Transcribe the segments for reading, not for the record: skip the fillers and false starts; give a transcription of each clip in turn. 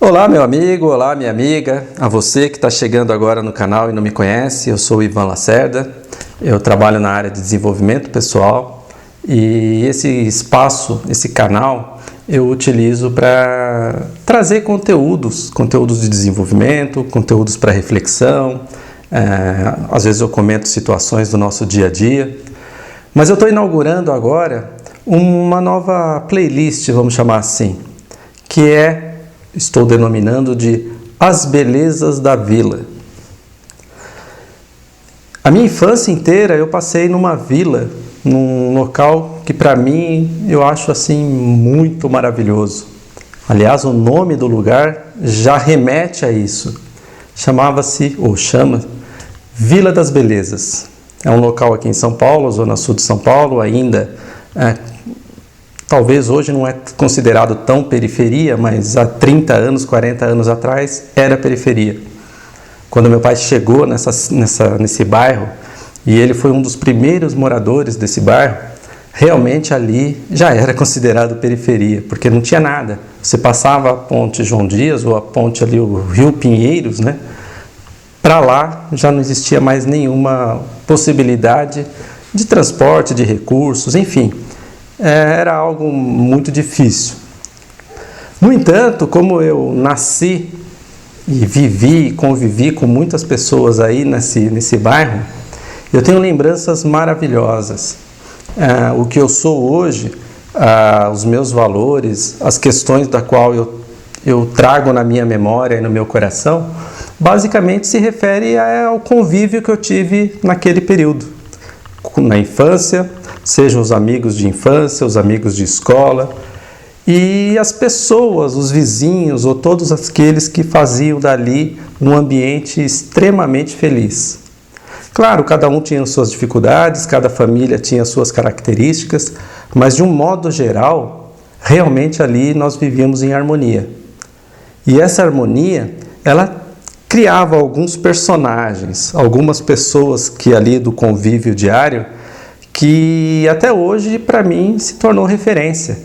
Olá meu amigo, olá minha amiga, a você que está chegando agora no canal e não me conhece, eu sou o Ivan Lacerda, eu trabalho na área de desenvolvimento pessoal e esse espaço, esse canal, eu utilizo para trazer conteúdos de desenvolvimento, conteúdos para reflexão, às vezes eu comento situações do nosso dia a dia, mas eu estou inaugurando agora uma nova playlist, vamos chamar assim, que estou denominando de As Belezas da Vila. A minha infância inteira eu passei numa vila, num local que para mim eu acho assim muito maravilhoso. Aliás, o nome do lugar já remete a isso. Chamava-se, ou chama, Vila das Belezas. É um local aqui em São Paulo, zona sul de São Paulo, ainda talvez hoje não é considerado tão periferia, mas há 30 anos, 40 anos atrás era periferia. Quando meu pai chegou nesse bairro, e ele foi um dos primeiros moradores desse bairro, realmente ali já era considerado periferia, porque não tinha nada. Você passava a ponte João Dias, ou a ponte ali, o Rio Pinheiros, né? Para lá já não existia mais nenhuma possibilidade de transporte, de recursos, enfim. Era algo muito difícil. No entanto, como eu nasci e vivi e convivi com muitas pessoas aí nesse bairro, eu tenho lembranças maravilhosas. O que eu sou hoje, os meus valores, as questões da qual eu trago na minha memória e no meu coração, basicamente se refere ao convívio que eu tive naquele período, na infância, sejam os amigos de infância, os amigos de escola e as pessoas, os vizinhos ou todos aqueles que faziam dali um ambiente extremamente feliz. Claro, cada um tinha suas dificuldades, cada família tinha suas características, mas de um modo geral, realmente ali nós vivíamos em harmonia. E essa harmonia, ela criava alguns personagens, algumas pessoas que ali do convívio diário, que até hoje para mim se tornou referência.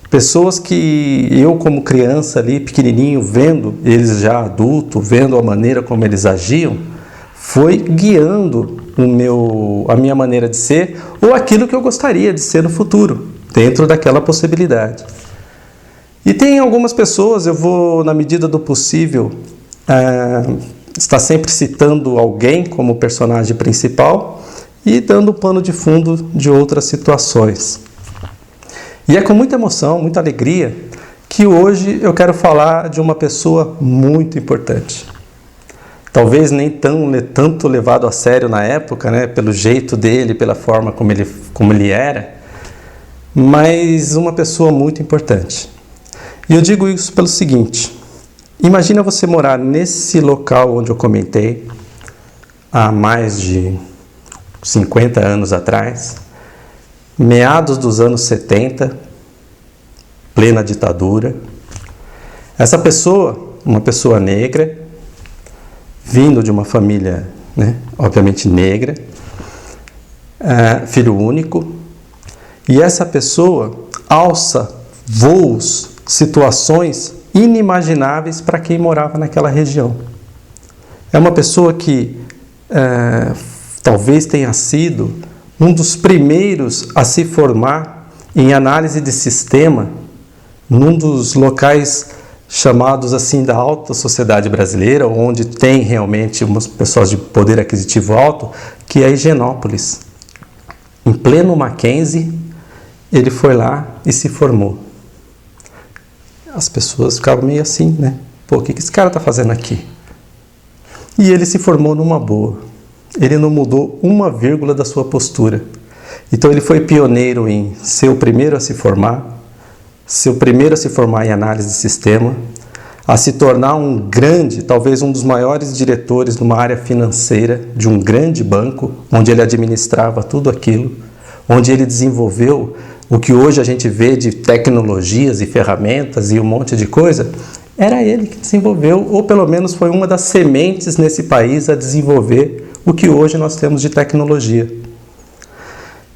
Pessoas que eu como criança ali, pequenininho, vendo eles já adultos, vendo a maneira como eles agiam, foi guiando a minha maneira de ser ou aquilo que eu gostaria de ser no futuro, dentro daquela possibilidade. E tem algumas pessoas, eu vou na medida do possível estar sempre citando alguém como personagem principal e dando pano de fundo de outras situações. E é com muita emoção, muita alegria, que hoje eu quero falar de uma pessoa muito importante. Talvez nem tanto levado a sério na época, né, pelo jeito dele, pela forma como ele era, mas uma pessoa muito importante. E eu digo isso pelo seguinte: imagina você morar nesse local onde eu comentei, há mais de 50 anos atrás, meados dos anos 70, plena ditadura. Essa pessoa, uma pessoa negra, vindo de uma família, né, obviamente negra, filho único, e essa pessoa alça voos, situações inimagináveis para quem morava naquela região. É uma pessoa que talvez tenha sido um dos primeiros a se formar em análise de sistema num dos locais chamados assim da alta sociedade brasileira, onde tem realmente umas pessoas de poder aquisitivo alto, que é Higienópolis. Em pleno Mackenzie, ele foi lá e se formou. As pessoas ficavam meio assim, né? Pô, o que esse cara está fazendo aqui? E ele se formou numa boa. Ele não mudou uma vírgula da sua postura. Então ele foi pioneiro em ser o primeiro a se formar, em análise de sistema, a se tornar um grande, talvez um dos maiores diretores numa área financeira de um grande banco, onde ele administrava tudo aquilo, onde ele desenvolveu o que hoje a gente vê de tecnologias e ferramentas e um monte de coisa. Era ele que desenvolveu, ou pelo menos foi uma das sementes nesse país a desenvolver o que hoje nós temos de tecnologia.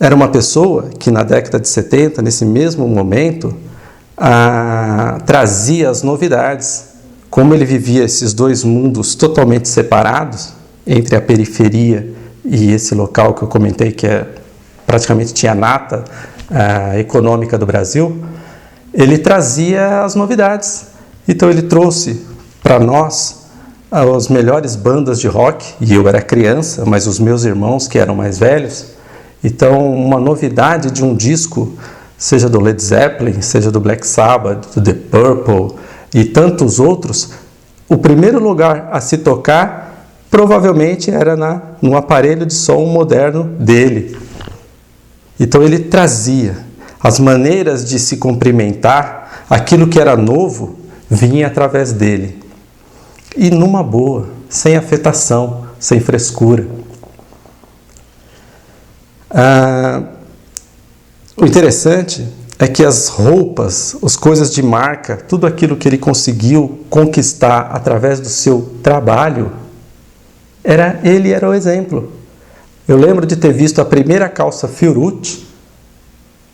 Era uma pessoa que na década de 70, nesse mesmo momento, trazia as novidades, como ele vivia esses dois mundos totalmente separados, entre a periferia e esse local que eu comentei, que praticamente tinha a nata econômica do Brasil, ele trazia as novidades. Então ele trouxe para nós as melhores bandas de rock, e eu era criança, mas os meus irmãos que eram mais velhos, então uma novidade de um disco, seja do Led Zeppelin, seja do Black Sabbath, do The Purple e tantos outros, o primeiro lugar a se tocar provavelmente era no aparelho de som moderno dele. Então ele trazia as maneiras de se cumprimentar, aquilo que era novo vinha através dele. E numa boa, sem afetação, sem frescura. O interessante é que as roupas, as coisas de marca, tudo aquilo que ele conseguiu conquistar através do seu trabalho, ele era o exemplo. Eu lembro de ter visto a primeira calça Fiorucci,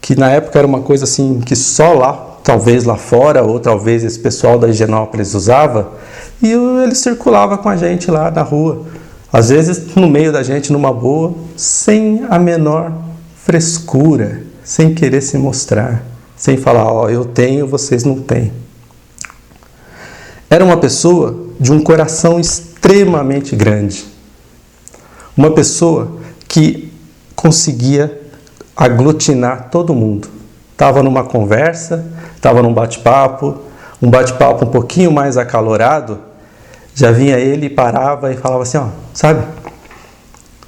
que na época era uma coisa assim que só lá, talvez lá fora, ou talvez esse pessoal da Higienópolis usava, e ele circulava com a gente lá na rua, às vezes no meio da gente, numa boa, sem a menor frescura, sem querer se mostrar, sem falar, ó, eu tenho, vocês não têm. Era uma pessoa de um coração extremamente grande. Uma pessoa que conseguia aglutinar todo mundo. Estava numa conversa, estava num bate-papo, um bate-papo um pouquinho mais acalorado, já vinha ele e parava e falava assim, ó, sabe?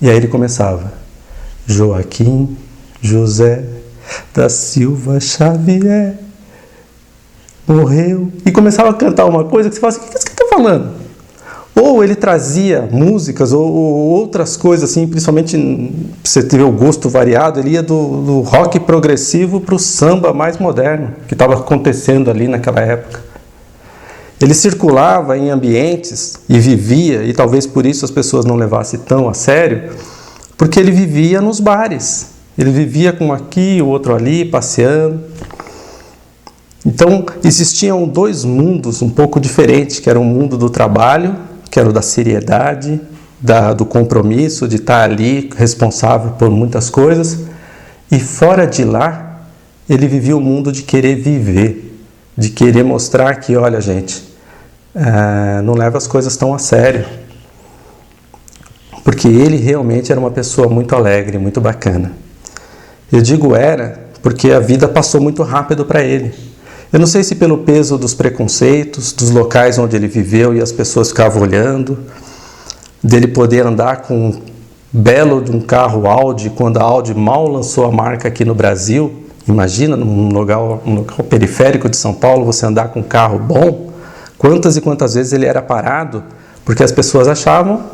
E aí ele começava, Joaquim José da Silva Xavier morreu. E começava a cantar uma coisa que você fala assim, o que você está falando? Ou ele trazia músicas ou outras coisas assim, principalmente você teve o gosto variado, ele ia do rock progressivo para o samba mais moderno, que estava acontecendo ali naquela época. Ele circulava em ambientes e vivia, e talvez por isso as pessoas não levassem tão a sério, porque ele vivia nos bares. Ele vivia com aqui, o outro ali, passeando. Então, existiam dois mundos um pouco diferentes, que era o mundo do trabalho, que era o da seriedade, do compromisso, de estar ali responsável por muitas coisas. E fora de lá, ele vivia o mundo de querer viver, de querer mostrar que, olha gente, não leva as coisas tão a sério. Porque ele realmente era uma pessoa muito alegre, muito bacana. Eu digo era, porque a vida passou muito rápido para ele. Eu não sei se pelo peso dos preconceitos, dos locais onde ele viveu e as pessoas ficavam olhando, dele poder andar com um belo de um carro Audi, quando a Audi mal lançou a marca aqui no Brasil. Imagina, num local periférico de São Paulo, você andar com um carro bom. Quantas e quantas vezes ele era parado, porque as pessoas achavam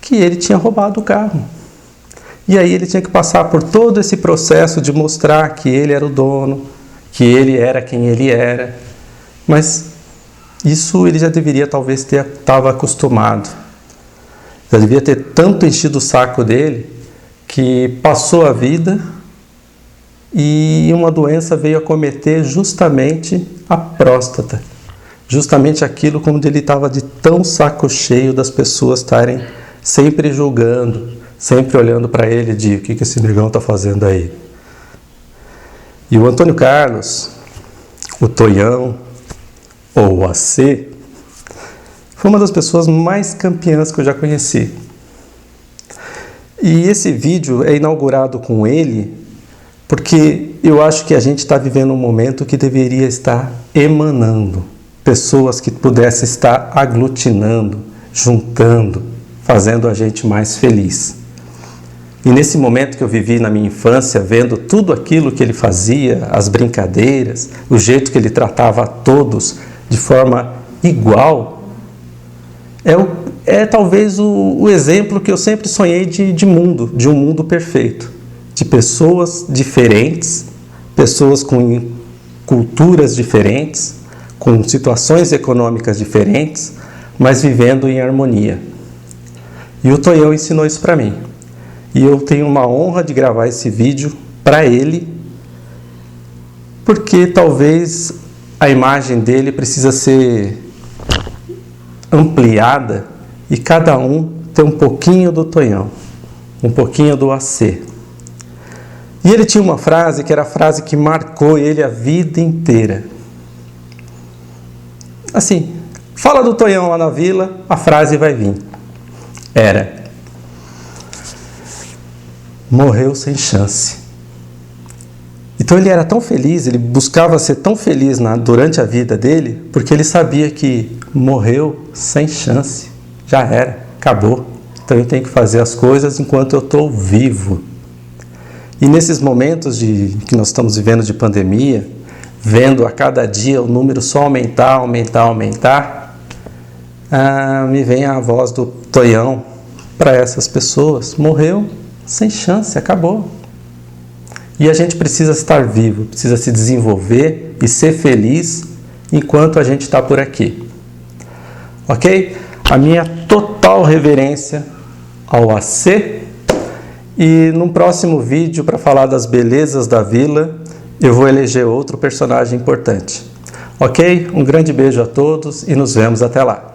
que ele tinha roubado o carro. E aí ele tinha que passar por todo esse processo de mostrar que ele era o dono, que ele era quem ele era. Mas isso ele já deveria talvez estava acostumado. Já devia ter tanto enchido o saco dele que passou a vida e uma doença veio acometer justamente a próstata. Justamente aquilo como ele estava de tão saco cheio das pessoas estarem sempre julgando, sempre olhando para ele de o que esse negão está fazendo aí. E o Antônio Carlos, o Tonhão, ou o AC, foi uma das pessoas mais campeãs que eu já conheci. E esse vídeo é inaugurado com ele, porque eu acho que a gente está vivendo um momento que deveria estar emanando pessoas que pudessem estar aglutinando, juntando, fazendo a gente mais feliz. E nesse momento que eu vivi na minha infância, vendo tudo aquilo que ele fazia, as brincadeiras, o jeito que ele tratava a todos de forma igual, é talvez o exemplo que eu sempre sonhei de mundo, de um mundo perfeito, de pessoas diferentes, pessoas com culturas diferentes, com situações econômicas diferentes, mas vivendo em harmonia. E o Tonhão ensinou isso para mim. E eu tenho uma honra de gravar esse vídeo para ele, porque talvez a imagem dele precisa ser ampliada e cada um tem um pouquinho do Tonhão, um pouquinho do AC. E ele tinha uma frase que era a frase que marcou ele a vida inteira. Assim, fala do Tonhão lá na vila, a frase vai vir. Era: morreu sem chance. Então ele era tão feliz, ele buscava ser tão feliz durante a vida dele, porque ele sabia que morreu sem chance. Já era, acabou. Então eu tenho que fazer as coisas enquanto eu estou vivo. E nesses momentos que nós estamos vivendo de pandemia, vendo a cada dia o número só aumentar, me vem a voz do Tonhão para essas pessoas. Morreu sem chance, acabou. E a gente precisa estar vivo, precisa se desenvolver e ser feliz enquanto a gente está por aqui. Ok? A minha total reverência ao AC. E no próximo vídeo, para falar das belezas da vila, eu vou eleger outro personagem importante. Ok? Um grande beijo a todos e nos vemos até lá.